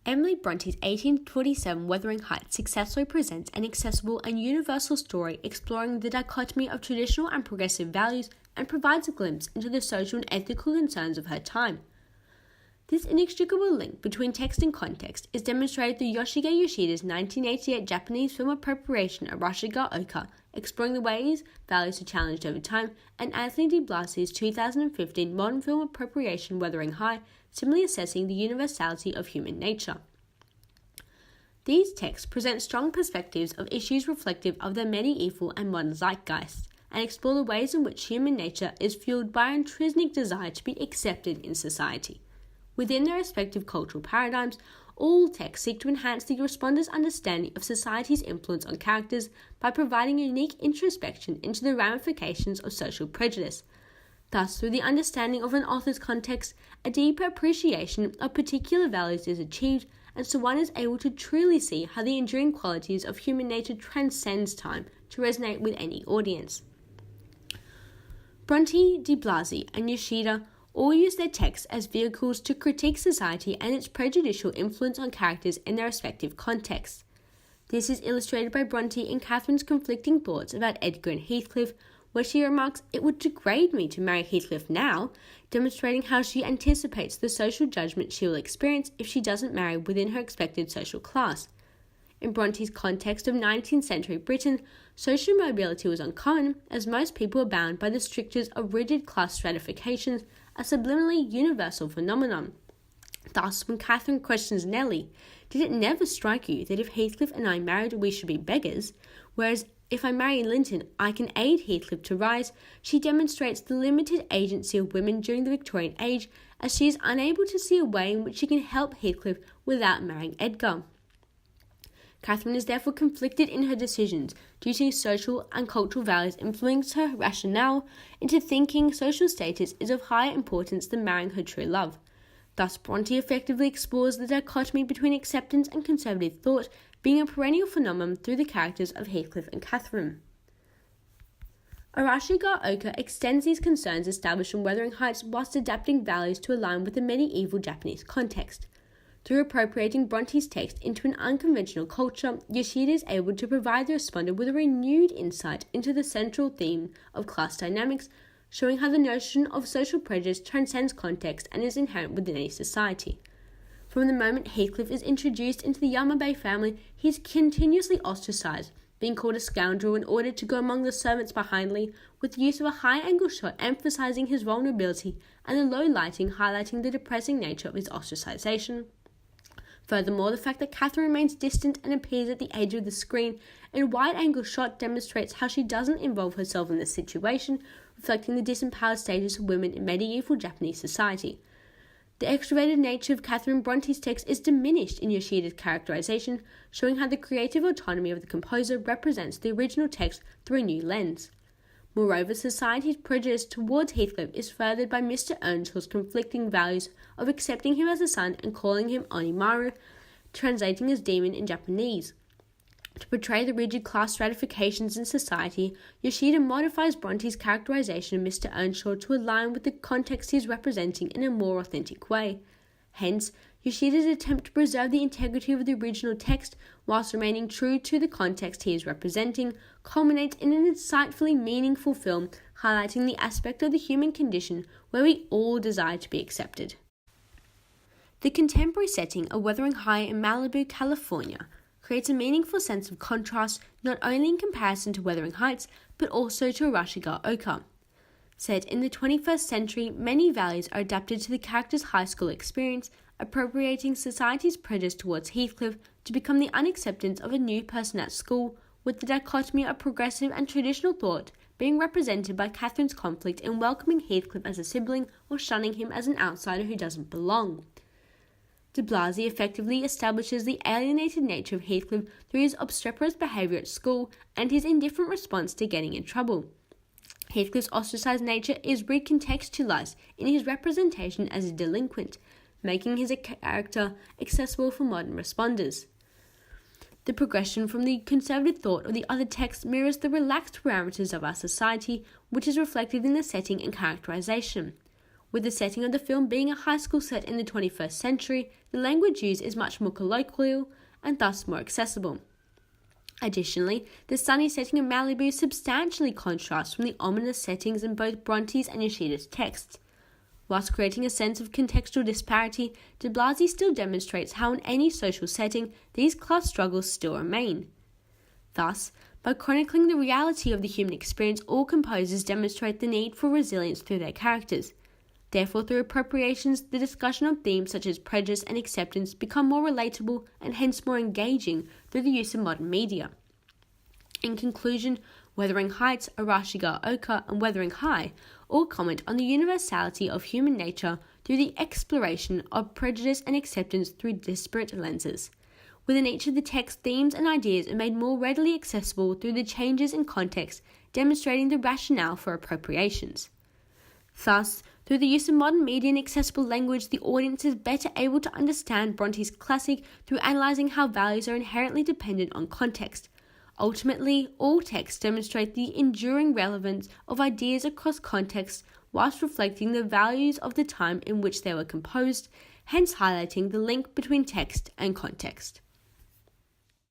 Emily Bronte's 1847 Wuthering Heights successfully presents an accessible and universal story exploring the dichotomy of traditional and progressive values and provides a glimpse into the social and ethical concerns of her time. This inextricable link between text and context is demonstrated through Yoshige Yoshida's 1988 Japanese film appropriation Arashi ga Oka, exploring the ways values are challenged over time, and Anthony Di Blasi's 2015 modern film appropriation Wuthering Heights, similarly assessing the universality of human nature. These texts present strong perspectives of issues reflective of the medieval and modern zeitgeist, and explore the ways in which human nature is fueled by an intrinsic desire to be accepted in society. Within their respective cultural paradigms, all texts seek to enhance the responder's understanding of society's influence on characters by providing a unique introspection into the ramifications of social prejudice. Thus, through the understanding of an author's context, a deeper appreciation of particular values is achieved, and so one is able to truly see how the enduring qualities of human nature transcends time to resonate with any audience. Bronte, Di Blasi, and Yoshida all use their texts as vehicles to critique society and its prejudicial influence on characters in their respective contexts. This is illustrated by Bronte in Catherine's conflicting thoughts about Edgar and Heathcliff, where she remarks, "It would degrade me to marry Heathcliff now," demonstrating how she anticipates the social judgment she will experience if she doesn't marry within her expected social class. In Bronte's context of 19th century Britain, social mobility was uncommon, as most people were bound by the strictures of rigid class stratifications, a subliminally universal phenomenon. Thus, when Catherine questions Nellie, "Did it never strike you that if Heathcliff and I married we should be beggars, whereas if I marry Linton I can aid Heathcliff to rise," she demonstrates the limited agency of women during the Victorian age, as she is unable to see a way in which she can help Heathcliff without marrying Edgar. Catherine is therefore conflicted in her decisions due to social and cultural values influence her rationale into thinking social status is of higher importance than marrying her true love. Thus, Bronte effectively explores the dichotomy between acceptance and conservative thought being a perennial phenomenon through the characters of Heathcliff and Catherine. Arashi ga Oka extends these concerns established in Wuthering Heights whilst adapting values to align with the medieval Japanese context. Through appropriating Bronte's text into an unconventional culture, Yoshida is able to provide the responder with a renewed insight into the central theme of class dynamics, showing how the notion of social prejudice transcends context and is inherent within any society. From the moment Heathcliff is introduced into the Yamabe family, he is continuously ostracized, being called a scoundrel and ordered to go among the servants behindly, with the use of a high-angle shot emphasizing his vulnerability and the low lighting highlighting the depressing nature of his ostracization. Furthermore, the fact that Catherine remains distant and appears at the edge of the screen in a wide-angle shot demonstrates how she doesn't involve herself in the situation, reflecting the disempowered status of women in medieval Japanese society. The extroverted nature of Catherine Bronte's text is diminished in Yoshida's characterization, showing how the creative autonomy of the composer represents the original text through a new lens. Moreover, society's prejudice towards Heathcliff is furthered by Mr. Earnshaw's conflicting values of accepting him as a son and calling him Onimaru, translating as demon in Japanese. To portray the rigid class stratifications in society, Yoshida modifies Bronte's characterization of Mr. Earnshaw to align with the context he is representing in a more authentic way. Hence, Yoshida's attempt to preserve the integrity of the original text whilst remaining true to the context he is representing culminates in an insightfully meaningful film highlighting the aspect of the human condition where we all desire to be accepted. The contemporary setting of Wuthering Heights in Malibu, California, creates a meaningful sense of contrast not only in comparison to Wuthering Heights but also to Arashi ga Oka. Set in the 21st century, many values are adapted to the character's high school experience, appropriating society's prejudice towards Heathcliff to become the unacceptance of a new person at school, with the dichotomy of progressive and traditional thought being represented by Catherine's conflict in welcoming Heathcliff as a sibling or shunning him as an outsider who doesn't belong. De Blasi effectively establishes the alienated nature of Heathcliff through his obstreperous behaviour at school and his indifferent response to getting in trouble. Heathcliff's ostracised nature is recontextualised in his representation as a delinquent, making his character accessible for modern responders. The progression from the conservative thought of the other texts mirrors the relaxed parameters of our society, which is reflected in the setting and characterization. With the setting of the film being a high school set in the 21st century, the language used is much more colloquial and thus more accessible. Additionally, the sunny setting of Malibu substantially contrasts from the ominous settings in both Bronte's and Yoshida's texts. Whilst creating a sense of contextual disparity, de Blasi still demonstrates how in any social setting these class struggles still remain. Thus, by chronicling the reality of the human experience, all composers demonstrate the need for resilience through their characters. Therefore, through appropriations, the discussion of themes such as prejudice and acceptance become more relatable and hence more engaging through the use of modern media. In conclusion, Wuthering Heights, Arashiga Oka, and Wuthering High all comment on the universality of human nature through the exploration of prejudice and acceptance through disparate lenses. Within each of the text, themes and ideas are made more readily accessible through the changes in context, demonstrating the rationale for appropriations. Thus, through the use of modern media and accessible language, the audience is better able to understand Bronte's classic through analysing how values are inherently dependent on context. Ultimately, all texts demonstrate the enduring relevance of ideas across contexts whilst reflecting the values of the time in which they were composed, hence highlighting the link between text and context.